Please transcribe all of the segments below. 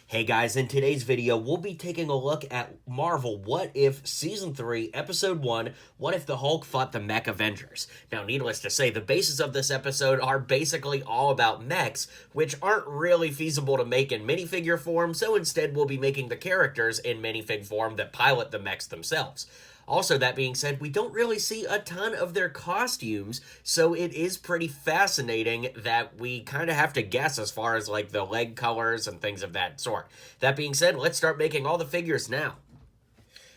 Hey guys, in today's video, we'll be taking a look at Marvel What If Season 3, Episode 1, What If the Hulk Fought the MECH Avengers. Now, needless to say, the basis of this episode are basically all about mechs, which aren't really feasible to make in minifigure form, so instead we'll be making the characters in minifig form that pilot the mechs themselves. Also, that being said, we don't really see a ton of their costumes, so it is pretty fascinating that we kind of have to guess as far as like the leg colors and things of that sort. That being said, let's start making all the figures now.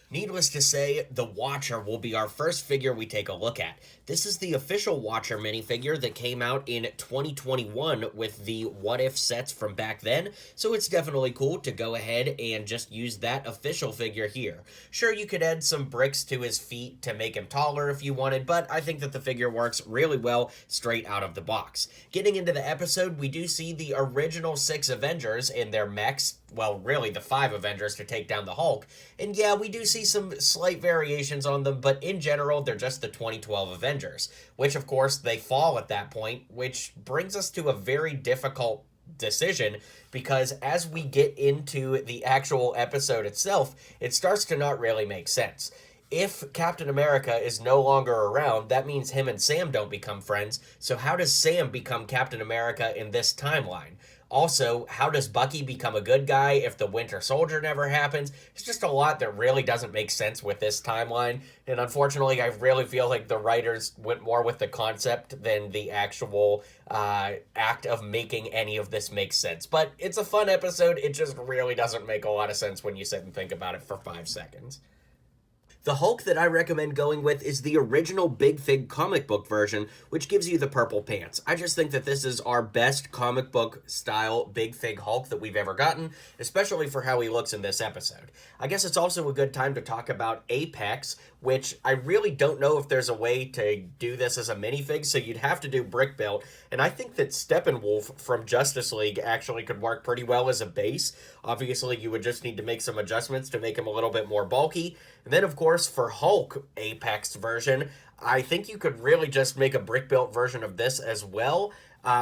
Needless to say, the Watcher will be our first figure we take a look at. This is the official Watcher minifigure that came out in 2021 with the What If sets from back then, so it's definitely cool to go ahead and just use that official figure here. Sure, you could add some bricks to his feet to make him taller if you wanted, but I think that the figure works really well straight out of the box. Getting into the episode, we do see the original 6 Avengers in their mechs, well, really the 5 Avengers to take down the Hulk, and yeah, we do see some slight variations on them, but in general, they're just the 2012 Avengers, which of course they fall at that point, which brings us to a very difficult decision, because as we get into the actual episode itself, it starts to not really make sense. If Captain America is no longer around, that means him and Sam don't become friends, so how does Sam become Captain America in this timeline? Also, how does Bucky become a good guy if the Winter Soldier never happens? It's just a lot that really doesn't make sense with this timeline, and unfortunately, I really feel like the writers went more with the concept than the actual act of making any of this make sense. But it's a fun episode, it just really doesn't make a lot of sense when you sit and think about it for 5 seconds. The Hulk that I recommend going with is the original Big Fig comic book version, which gives you the purple pants. I just think that this is our best comic book style Big Fig Hulk that we've ever gotten, especially for how he looks in this episode. I guess it's also a good time to talk about Apex, which I really don't know if there's a way to do this as a minifig, so you'd have to do brick build, and I think that Steppenwolf from Justice League actually could work pretty well as a base. Obviously, you would just need to make some adjustments to make him a little bit more bulky, and then of course for Hulk Apex version, I think you could really just make a brick-built version of this as well.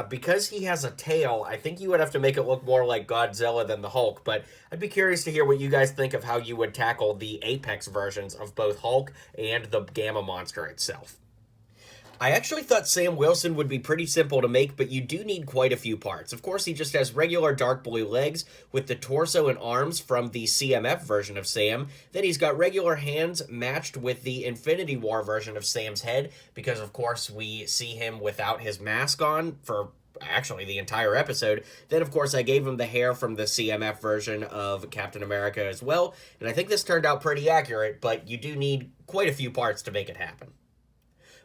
Because he has a tail, I think you would have to make it look more like Godzilla than the Hulk, but I'd be curious to hear what you guys think of how you would tackle the Apex versions of both Hulk and the Gamma Monster itself. I actually thought Sam Wilson would be pretty simple to make, but you do need quite a few parts. Of course, he just has regular dark blue legs with the torso and arms from the CMF version of Sam. Then he's got regular hands matched with the Infinity War version of Sam's head, because of course we see him without his mask on for actually the entire episode. Then of course I gave him the hair from the CMF version of Captain America as well, and I think this turned out pretty accurate, but you do need quite a few parts to make it happen.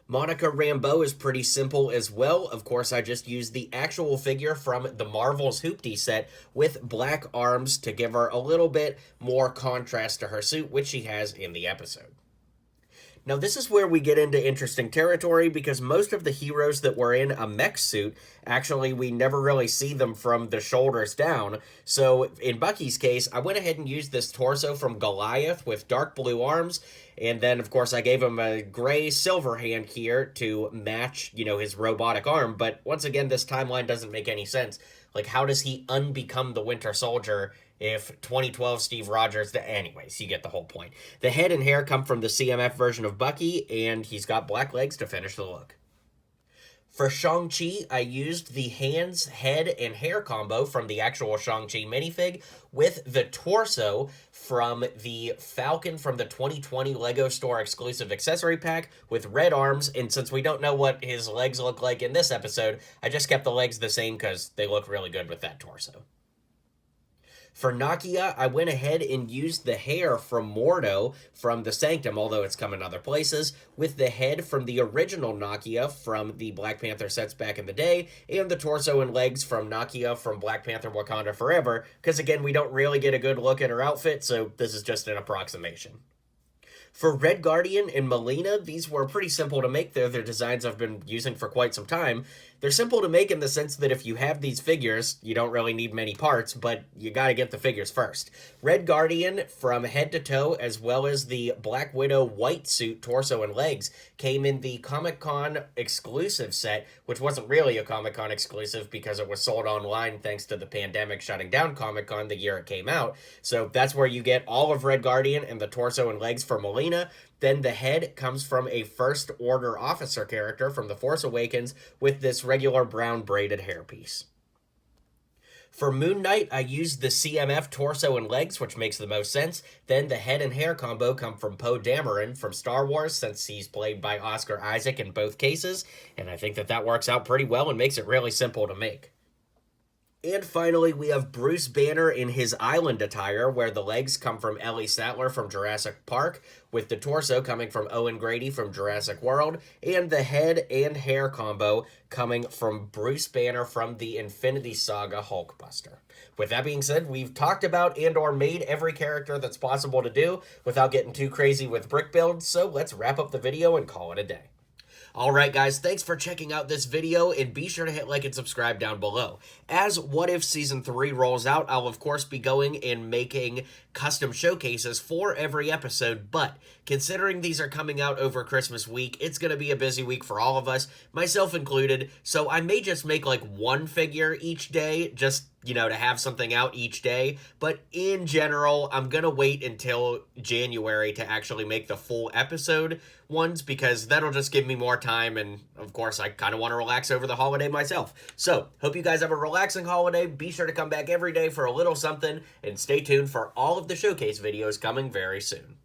Monica Rambeau is pretty simple as well. Of course, I just used the actual figure from the Marvel's Hoopty set with black arms to give her a little bit more contrast to her suit, which she has in the episode. Now, this is where we get into interesting territory, because most of the heroes that were in a mech suit, actually, we never really see them from the shoulders down. So, in Bucky's case, I went ahead and used this torso from Goliath with dark blue arms, and then, of course, I gave him a gray silver hand here to match, his robotic arm. But once again, this timeline doesn't make any sense. Like, how does he unbecome the Winter Soldier if 2012 Steve Rogers... Anyways, you get the whole point. The head and hair come from the CMF version of Bucky, and he's got black legs to finish the look. For Shang-Chi, I used the hands, head, and hair combo from the actual Shang-Chi minifig with the torso from the Falcon from the 2020 LEGO Store exclusive accessory pack with red arms, and since we don't know what his legs look like in this episode, I just kept the legs the same because they look really good with that torso. For Nakia, I went ahead and used the hair from Mordo from the Sanctum, although it's come in other places, with the head from the original Nakia from the Black Panther sets back in the day, and the torso and legs from Nakia from Black Panther Wakanda Forever, because again, we don't really get a good look at her outfit, so this is just an approximation. For Red Guardian and Melina, these were pretty simple to make. They're designs I've been using for quite some time. They're simple to make in the sense that if you have these figures, you don't really need many parts, but you gotta get the figures first. Red Guardian from head to toe, as well as the Black Widow white suit, torso, and legs, came in the Comic-Con exclusive set, which wasn't really a Comic-Con exclusive because it was sold online thanks to the pandemic shutting down Comic-Con the year it came out. So that's where you get all of Red Guardian and the torso and legs for Melina. Then the head comes from a First Order officer character from The Force Awakens with this regular brown braided hairpiece. For Moon Knight, I used the CMF torso and legs, which makes the most sense. Then the head and hair combo come from Poe Dameron from Star Wars, since he's played by Oscar Isaac in both cases. And I think that works out pretty well and makes it really simple to make. And finally, we have Bruce Banner in his island attire, where the legs come from Ellie Sattler from Jurassic Park, with the torso coming from Owen Grady from Jurassic World, and the head and hair combo coming from Bruce Banner from the Infinity Saga Hulkbuster. With that being said, we've talked about and or made every character that's possible to do without getting too crazy with brick builds, so let's wrap up the video and call it a day. Alright guys, thanks for checking out this video, and be sure to hit like and subscribe down below. As What If Season 3 rolls out, I'll of course be going and making custom showcases for every episode, but considering these are coming out over Christmas week, it's going to be a busy week for all of us, myself included, so I may just make like one figure each day, just to have something out each day. But in general, I'm going to wait until January to actually make the full episode ones, because that'll just give me more time, and of course, I kind of want to relax over the holiday myself. So, hope you guys have a relaxing holiday. Be sure to come back every day for a little something, and stay tuned for all of the showcase videos coming very soon.